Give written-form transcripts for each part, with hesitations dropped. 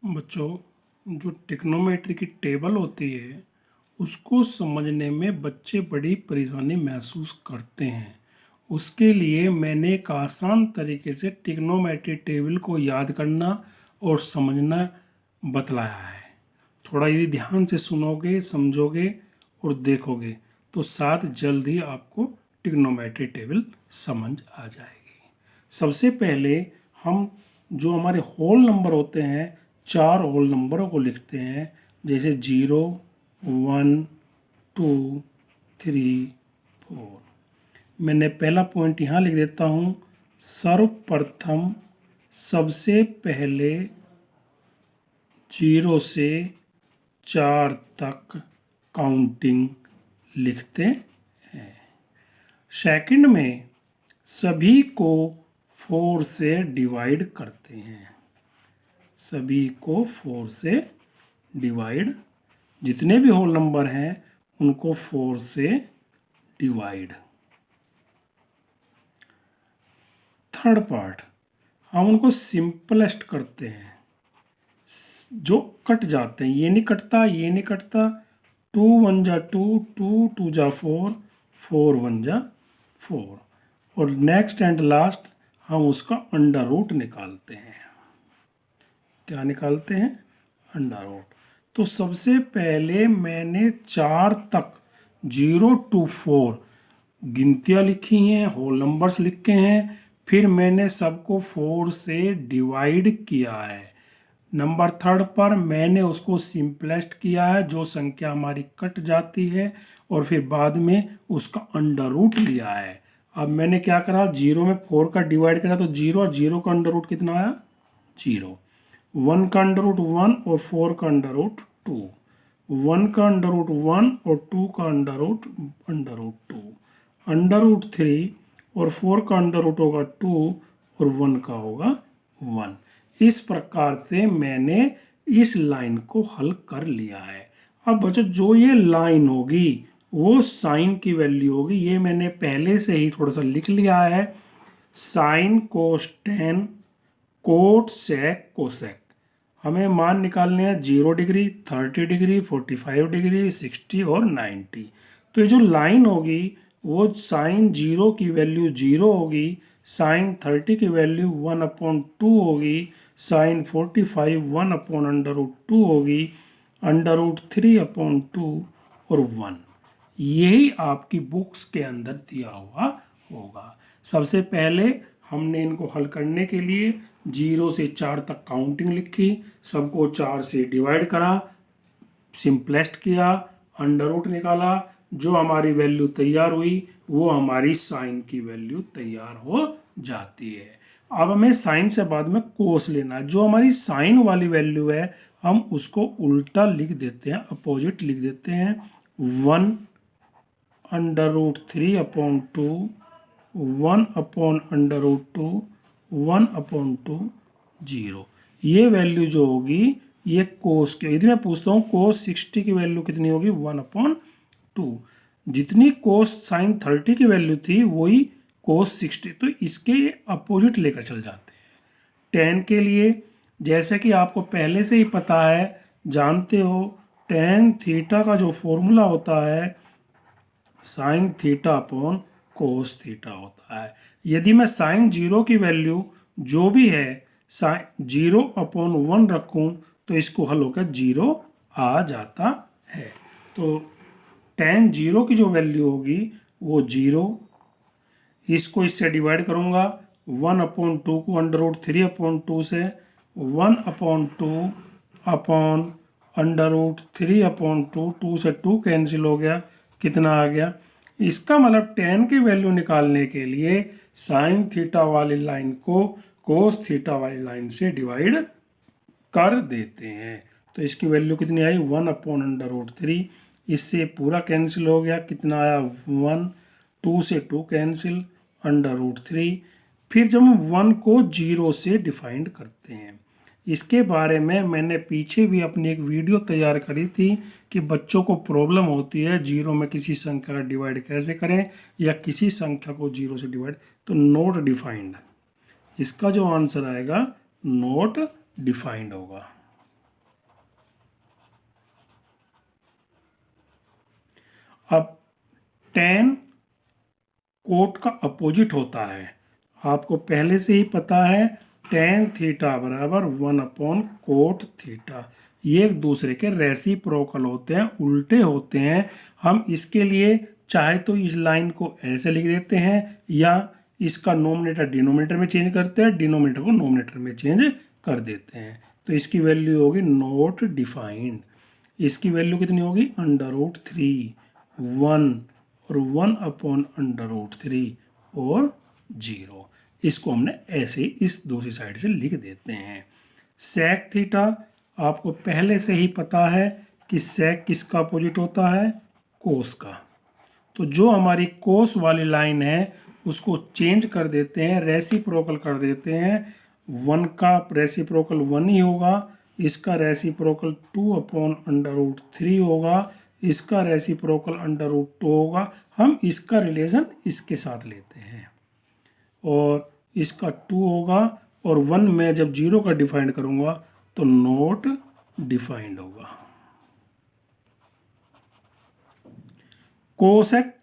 बच्चों, जो ट्रिग्नोमेट्री की टेबल होती है उसको समझने में बच्चे बड़ी परेशानी महसूस करते हैं। उसके लिए मैंने एक आसान तरीके से ट्रिग्नोमेट्री टेबल को याद करना और समझना बतलाया है। थोड़ा यदि ध्यान से सुनोगे, समझोगे और देखोगे तो साथ जल्द ही आपको ट्रिग्नोमेट्री टेबल समझ आ जाएगी। सबसे पहले हम जो हमारे होल नंबर होते हैं, 4 होल नंबरों को लिखते हैं, जैसे 0, 1, 2, 3, 4। मैंने पहला पॉइंट यहाँ लिख देता हूँ। सर्वप्रथम सबसे पहले 0 से 4 तक काउंटिंग लिखते हैं। सेकंड में सभी को 4 से डिवाइड करते हैं। सभी को 4 से डिवाइड, जितने भी होल नंबर हैं उनको 4 से डिवाइड। थर्ड पार्ट, हम उनको सिंपलेस्ट करते हैं, जो कट जाते हैं। ये नहीं कटता, ये नहीं कटता। 2 1 जा 2, 2 2 जा 4, 4 1 जा 4। और नेक्स्ट एंड लास्ट हम उसका अंडर रूट निकालते हैं। क्या निकालते हैं? Under root. तो सबसे पहले मैंने 4 तक 0 to 4 गिनतियाँ लिखी हैं, होल नंबर्स लिखे हैं। फिर मैंने सबको 4 से डिवाइड किया है। नंबर थर्ड पर मैंने उसको सिंपलेस्ट किया है, जो संख्या हमारी कट जाती है, और फिर बाद में उसका अंडर रूट लिया है। अब मैंने क्या करा, 0 में 4 का डिवाइड करा तो 0, और 0 का अंडर रूट कितना आया? 0। 1 का अंडर रूट 1 और 4 का अंडर रूट 2। 1 का अंडर रूट 1 और 2 का अंडर रूट 2। अंडर रूट 3 और 4 का अंडर रूट होगा 2 और 1 का होगा 1। इस प्रकार से मैंने इस लाइन को हल कर लिया है। अब बच्चों, जो ये लाइन होगी वो साइन की वैल्यू होगी। ये मैंने पहले से ही थोड़ा सा लिख लिया है। Sine cos tan, cot sec cosec. हमें मान निकालने हैं 0 डिग्री, 30 डिग्री, 45 डिग्री, 60 और 90। तो ये जो लाइन होगी वो साइन 0 की वैल्यू 0 होगी, साइन 30 की वैल्यू 1/2 होगी, साइन 45 1/√2 होगी, √3/2 और 1। यही आपकी बुक्स के अंदर दिया हुआ होगा। सबसे पहले हमने इनको हल करने के लिए 0 से 4 तक काउंटिंग लिखी, सबको 4 से डिवाइड करा, सिंपलेस्ट किया, अंडर रूट निकाला। जो हमारी वैल्यू तैयार हुई वो हमारी साइन की वैल्यू तैयार हो जाती है। अब हमें साइन से बाद में कोस लेना है। जो हमारी साइन वाली वैल्यू है हम उसको उल्टा लिख देते हैं, अपोजिट लिख देते हैं। 1/√3/2, 1/√2, 1/2, 0। ये वैल्यू जो होगी ये कोस के, यदि मैं पूछता हूँ कोस 60 की वैल्यू कितनी होगी? 1/2। जितनी कोस साइन 30 की वैल्यू थी वही कोस 60, तो इसके अपोजिट लेकर चल जाते हैं। 10 के लिए जैसे कि आपको पहले से ही पता है, जानते हो, tan थीटा का जो फॉर्मूला होता है sine theta upon cos theta होता है। यदि मैं साइन 0 की वैल्यू जो भी है साइन 0/1 रखूं तो इसको हल होकर 0 आ जाता है। तो tan 0 की जो वैल्यू होगी वो 0। इसको इससे डिवाइड करूंगा, 1/2 को √3/2 से, 1/2 अपॉन √3/2, 2 से 2 कैंसिल हो गया, कितना आ गया? इसका मतलब tan की वैल्यू निकालने के लिए साइन थीटा वाली लाइन को कोस थीटा वाली लाइन से डिवाइड कर देते हैं। तो इसकी वैल्यू कितनी आई? 1/√3। इससे पूरा कैंसिल हो गया, कितना आया? 1। 2 से 2 कैंसिल, √3। फिर जब हम 1 को 0 से डिफाइंड करते हैं, इसके बारे में मैंने पीछे भी अपनी एक वीडियो तैयार करी थी कि बच्चों को प्रॉब्लम होती है 0 में किसी संख्या का डिवाइड कैसे करें, या किसी संख्या को 0 से डिवाइड। तो नॉट डिफाइंड, इसका जो आंसर आएगा नॉट डिफाइंड होगा। अब tan कोट का अपोजिट होता है, आपको पहले से ही पता है tan थीटा बराबर 1/कोट थीटा। ये एक दूसरे के रेसिप्रोकल होते हैं, उल्टे होते हैं। हम इसके लिए चाहे तो इस लाइन को ऐसे लिख देते हैं या इसका नोमिनेटर डिनोमिनेटर में चेंज करते हैं, डिनोमिनेटर को नोमिनेटर में चेंज कर देते हैं। तो इसकी वैल्यू होगी नॉट डिफाइंड। इसकी वैल्यू कितनी होगी √3, 1 और 1/√3 और 0। इसको हमने ऐसे इस दूसरी साइड से लिख देते हैं। sec थीटा आपको पहले से ही पता है कि sec किसका अपोजिट होता है, कोस का। तो जो हमारी कोस वाली लाइन है उसको चेंज कर देते हैं, रेसिप्रोकल कर देते हैं। 1 का रेसिप्रोकल 1 ही होगा, इसका रेसिप्रोकल 2/√3 होगा, इसका रेसिप्रोकल √2 होगा। हम इसका रिलेशन इसके साथ लेते हैं और इसका 2 होगा, और 1 में जब 0 का डिफाइंड करूंगा तो नॉट डिफाइंड होगा। कोसेक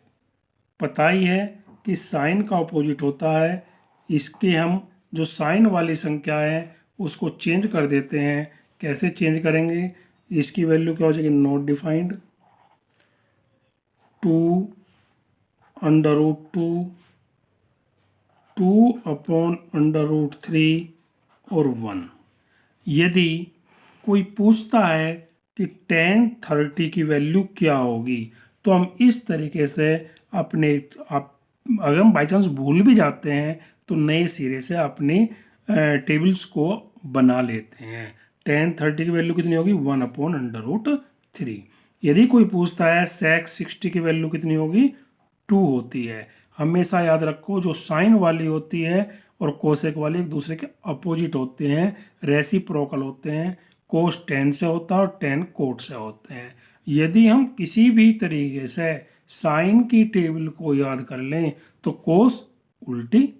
पता ही है कि साइन का अपोजिट होता है। इसके हम जो साइन वाली संख्या है उसको चेंज कर देते हैं। कैसे चेंज करेंगे, इसकी वैल्यू क्या हो जाएगी नॉट डिफाइंड, 2/√2, 2/√3 और 1। यदि कोई पूछता है कि tan 30 की वैल्यू क्या होगी तो हम इस तरीके से अपने अगर हम बाई चांस भूल भी जाते हैं तो नए सिरे से अपनी टेबल्स को बना लेते हैं। tan 30 की वैल्यू कितनी होगी 1/√3। यदि कोई पूछता है sec 60 की वैल्यू कितनी होगी 2 होती है। हमेशा याद रखो जो साइन वाली होती है और कोसेक वाली एक दूसरे के अपोजिट होते हैं, रेसिप्रोकल होते हैं। कोस tan से होता है और tan कोट से होते हैं। यदि हम किसी भी तरीके से साइन की टेबल को याद कर लें तो कोस उल्टी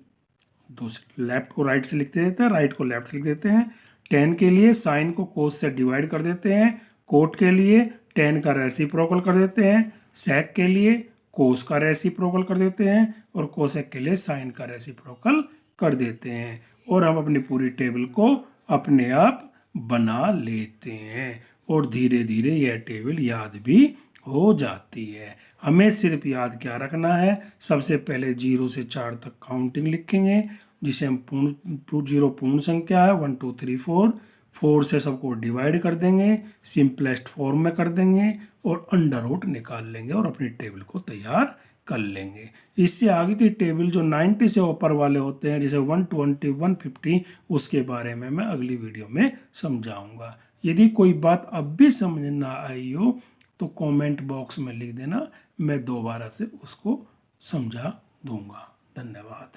दूसरी लेफ्ट को राइट से लिख देते हैं, राइट को लेफ्ट से लिख देते हैं। tan के लिए साइन को कोस से डिवाइड कर देते हैं, कोट के लिए tan का रेसिप्रोकल कर देते हैं, sec के लिए कोस का रेसिप्रोकल कर देते हैं और कोसेक के लिए साइन का रेसिप्रोकल कर देते हैं, और हम अपनी पूरी टेबल को अपने आप बना लेते हैं और धीरे धीरे यह टेबल याद भी हो जाती है। हमें सिर्फ याद क्या रखना है, सबसे पहले 0 से 4 तक काउंटिंग लिखेंगे जिसे हम जीरो पूर्ण संख्या है 1 2 3 4, 4 से सबको डिवाइड कर देंगे, सिंपलेस्ट फॉर्म में कर देंगे और अंडर रूट निकाल लेंगे और अपनी टेबल को तैयार कर लेंगे। इससे आगे की टेबल जो 90 से ऊपर वाले होते हैं जैसे 120 150, उसके बारे में मैं अगली वीडियो में समझाऊंगा। यदि कोई बात अब भी समझ ना आई हो तो कमेंट बॉक्स में लिख देना, मैं दोबारा से उसको समझा दूंगा। धन्यवाद।